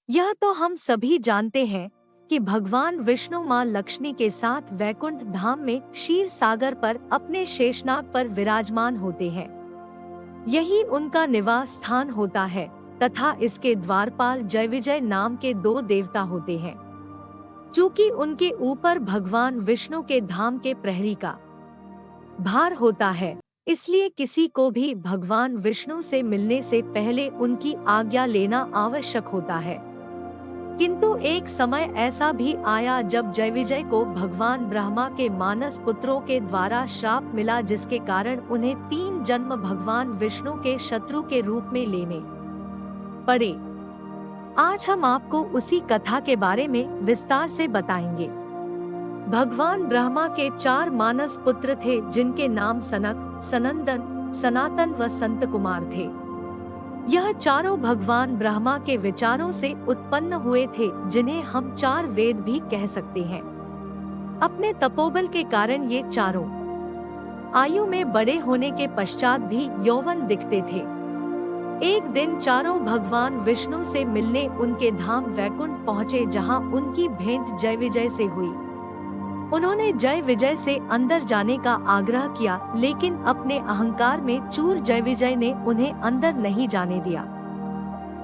यह तो हम सभी जानते हैं कि भगवान विष्णु माँ लक्ष्मी के साथ वैकुंठ धाम में क्षीर सागर पर अपने शेषनाग पर विराजमान होते हैं। यही उनका निवास स्थान होता है तथा इसके द्वारपाल जयविजय नाम के दो देवता होते हैं। चूंकि उनके ऊपर भगवान विष्णु के धाम के प्रहरी का भार होता है, इसलिए किसी को भी भगवान विष्णु से मिलने से पहले उनकी आज्ञा लेना आवश्यक होता है। किंतु एक समय ऐसा भी आया जब जयविजय को भगवान ब्रह्मा के मानस पुत्रों के द्वारा श्राप मिला, जिसके कारण उन्हें 3 जन्म भगवान विष्णु के शत्रु के रूप में लेने पड़े। आज हम आपको उसी कथा के बारे में विस्तार से बताएंगे। भगवान ब्रह्मा के 4 मानस पुत्र थे, जिनके नाम सनक, सनंदन, सनातन व संत कुमार थे। यह चारों भगवान ब्रह्मा के विचारों से उत्पन्न हुए थे, जिन्हें हम 4 वेद भी कह सकते हैं। अपने तपोबल के कारण ये चारों आयु में बड़े होने के पश्चात भी यौवन दिखते थे। एक दिन चारों भगवान विष्णु से मिलने उनके धाम वैकुंठ पहुँचे, जहाँ उनकी भेंट जयविजय से हुई। उन्होंने जयविजय से अंदर जाने का आग्रह किया, लेकिन अपने अहंकार में चूर जयविजय ने उन्हें अंदर नहीं जाने दिया।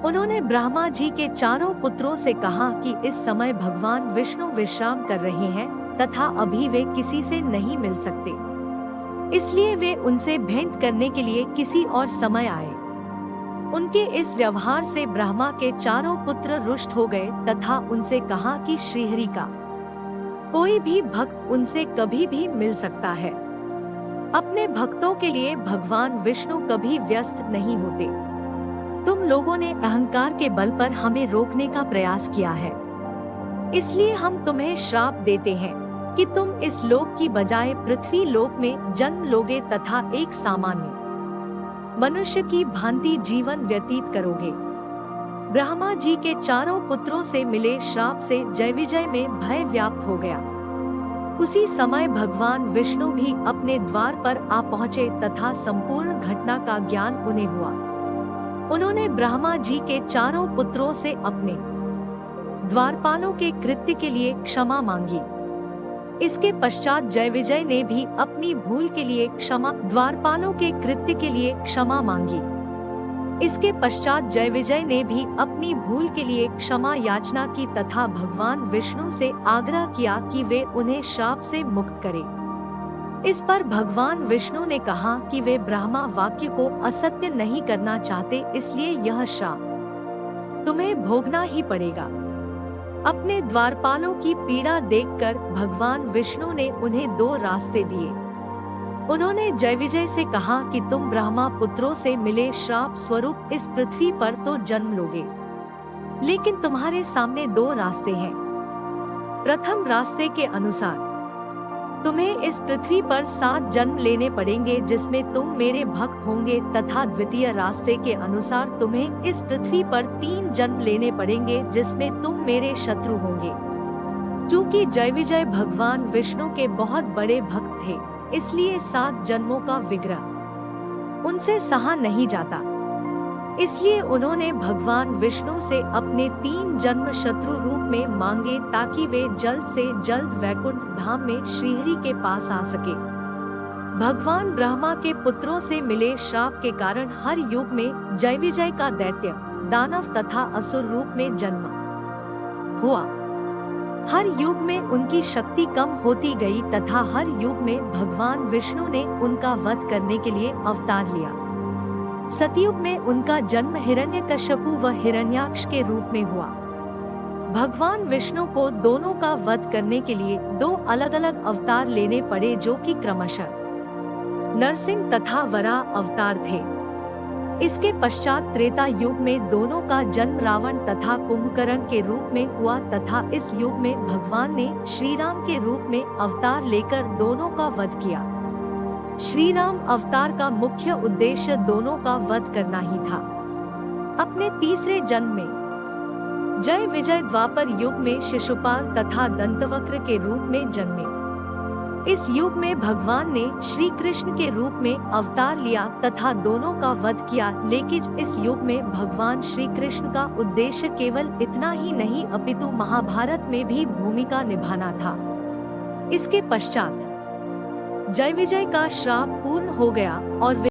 उन्होंने ब्रह्मा जी के चारों पुत्रों से कहा कि इस समय भगवान विष्णु विश्राम कर रहे हैं तथा अभी वे किसी से नहीं मिल सकते, इसलिए वे उनसे भेंट करने के लिए किसी और समय आए। उनके इस व्यवहार से ब्रह्मा के चारों पुत्र रुष्ट हो गए तथा उनसे कहा कि श्रीहरि का कोई भी भक्त उनसे कभी भी मिल सकता है। अपने भक्तों के लिए भगवान विष्णु कभी व्यस्त नहीं होते। तुम लोगों ने अहंकार के बल पर हमें रोकने का प्रयास किया है, इसलिए हम तुम्हें श्राप देते हैं कि तुम इस लोक की बजाय पृथ्वी लोक में जन्म लोगे तथा एक सामान्य मनुष्य की भांति जीवन व्यतीत करोगे। ब्रह्मा जी के चारों पुत्रों से मिले श्राप से जयविजय में भय व्याप्त हो गया। उसी समय भगवान विष्णु भी अपने द्वार पर आ पहुँचे तथा संपूर्ण घटना का ज्ञान उन्हें हुआ। उन्होंने ब्रह्मा जी के चारों पुत्रों से अपने द्वारपालों के कृत्य के लिए क्षमा मांगी। इसके पश्चात जयविजय ने भी अपनी भूल के लिए द्वारपालों के कृत्य के लिए क्षमा मांगी। इसके पश्चात जयविजय ने भी अपनी भूल के लिए क्षमा याचना की तथा भगवान विष्णु से आग्रह किया कि वे उन्हें श्राप से मुक्त करें। इस पर भगवान विष्णु ने कहा कि वे ब्रह्मा वाक्य को असत्य नहीं करना चाहते, इसलिए यह श्राप तुम्हें भोगना ही पड़ेगा। अपने द्वारपालों की पीड़ा देखकर भगवान विष्णु ने उन्हें 2 रास्ते दिए। उन्होंने जयविजय से कहा कि तुम ब्रह्मा पुत्रों से मिले श्राप स्वरूप इस पृथ्वी पर तो जन्म लोगे, लेकिन तुम्हारे सामने 2 रास्ते हैं। प्रथम रास्ते के अनुसार तुम्हें इस पृथ्वी पर 7 जन्म लेने पड़ेंगे, जिसमें तुम मेरे भक्त होंगे, तथा द्वितीय रास्ते के अनुसार तुम्हें इस पृथ्वी पर 3 जन्म लेने पड़ेंगे, जिसमें तुम मेरे शत्रु होंगे। चूंकि जयविजय भगवान विष्णु के बहुत बड़े भक्त थे, इसलिए 7 जन्मों का विग्रह उनसे सहा नहीं जाता। इसलिए उन्होंने भगवान विष्णु से अपने 3 जन्म शत्रु रूप में मांगे, ताकि वे जल्द से जल्द वैकुंठ धाम में श्रीहरि के पास आ सके। भगवान ब्रह्मा के पुत्रों से मिले श्राप के कारण हर युग में जयविजय का दैत्य, दानव तथा असुर रूप में जन्म हुआ। हर युग में उनकी शक्ति कम होती गई तथा हर युग में भगवान विष्णु ने उनका वध करने के लिए अवतार लिया। सतयुग में उनका जन्म हिरण्यकश्यपु व हिरण्याक्ष के रूप में हुआ। भगवान विष्णु को दोनों का वध करने के लिए 2 अलग-अलग अवतार लेने पड़े, जो कि क्रमशः नरसिंह तथा वराह अवतार थे। इसके पश्चात त्रेता युग में दोनों का जन्म रावण तथा कुंभकर्ण के रूप में हुआ तथा इस युग में भगवान ने श्री राम के रूप में अवतार लेकर दोनों का वध किया। श्री राम अवतार का मुख्य उद्देश्य दोनों का वध करना ही था। अपने तीसरे जन्म में जय विजय द्वापर युग में शिशुपाल तथा दंतवक्र के रूप में जन्मे। इस युग में भगवान ने श्री कृष्ण के रूप में अवतार लिया तथा दोनों का वध किया, लेकिन इस युग में भगवान श्री कृष्ण का उद्देश्य केवल इतना ही नहीं अपितु महाभारत में भी भूमिका निभाना था। इसके पश्चात जय विजय का श्राप पूर्ण हो गया और